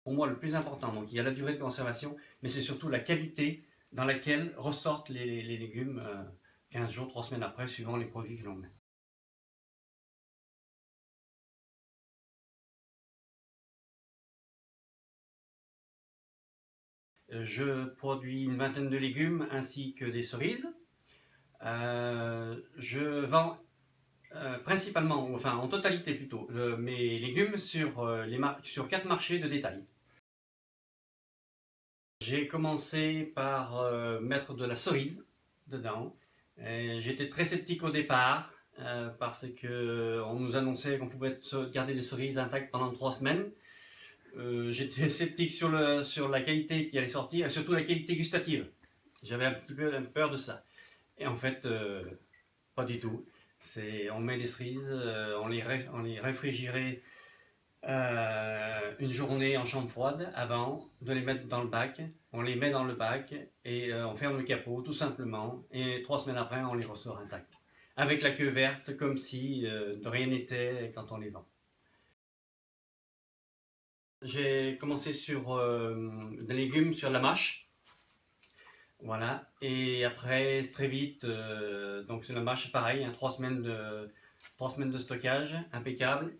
Pour moi, le plus important, donc il y a la durée de conservation, mais c'est surtout la qualité dans laquelle ressortent les légumes 15 jours, 3 semaines après, suivant les produits que l'on met. Je produis une vingtaine de légumes ainsi que des cerises. Je vends principalement, enfin en totalité plutôt, mes légumes sur 4 marchés de détail. J'ai commencé par mettre de la cerise dedans. J'étais très sceptique au départ parce qu'on nous annonçait qu'on pouvait garder des cerises intactes pendant 3 semaines. J'étais sceptique sur la qualité qui allait sortir et surtout la qualité gustative. J'avais un petit peu peur de ça. Et en fait, pas du tout. On met des cerises, on les réfrigérait une journée en chambre froide avant de les mettre dans le bac. On les met dans le bac et on ferme le capot tout simplement. Et 3 semaines après, on les ressort intacts. Avec la queue verte, comme si de rien n'était quand on les vend. J'ai commencé sur des légumes sur la mâche. Voilà. Et après, très vite, donc sur la mâche, pareil, hein, 3 semaines de stockage, impeccable.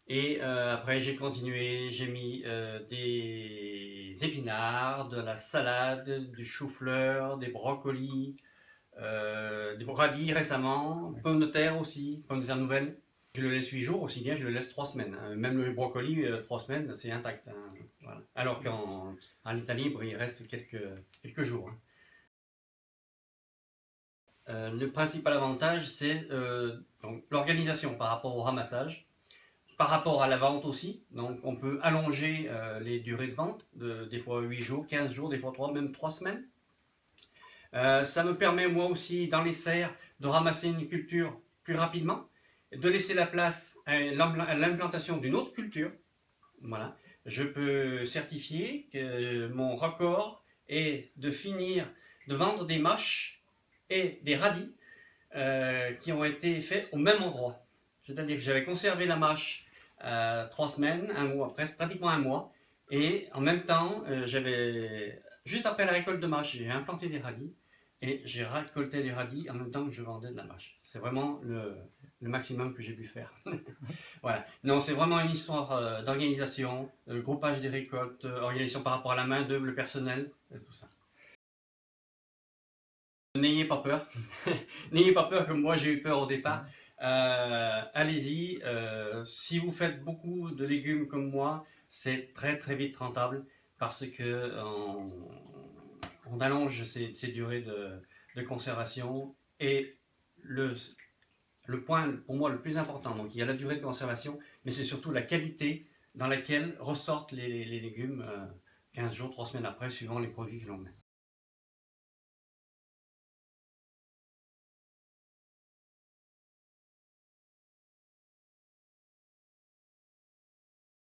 Et après, j'ai continué, j'ai mis des épinards, de la salade, du chou-fleur, des brocolis, des radis récemment, pommes de terre aussi, pommes de terre nouvelles. Je le laisse 8 jours, aussi bien je le laisse 3 semaines. Même le brocoli, 3 semaines, c'est intact. Hein, voilà. Alors qu'en Italie, il reste quelques jours. Hein. Le principal avantage, c'est l'organisation par rapport au ramassage. Par rapport à la vente aussi, donc on peut allonger les durées de vente, des fois 8 jours, 15 jours, des fois 3, même 3 semaines. Ça me permet moi aussi dans les serres de ramasser une culture plus rapidement, de laisser la place à l'implantation d'une autre culture. Voilà. Je peux certifier que mon record est de finir de vendre des mâches et des radis qui ont été faits au même endroit. C'est-à-dire que j'avais conservé la mâche 3 semaines, un mois, presque pratiquement un mois, et en même temps, juste après la récolte de mâche, j'ai implanté des radis et j'ai récolté les radis en même temps que je vendais de la mâche. C'est vraiment le maximum que j'ai pu faire. Voilà. Non, c'est vraiment une histoire d'organisation, groupage des récoltes, organisation par rapport à la main d'œuvre, le personnel, et tout ça. N'ayez pas peur. N'ayez pas peur comme moi j'ai eu peur au départ. Allez-y. Si vous faites beaucoup de légumes comme moi, c'est très très vite rentable parce que on allonge ces durées de conservation et le point pour moi le plus important, donc il y a la durée de conservation, mais c'est surtout la qualité dans laquelle ressortent les légumes 15 jours, 3 semaines après, suivant les produits que l'on met.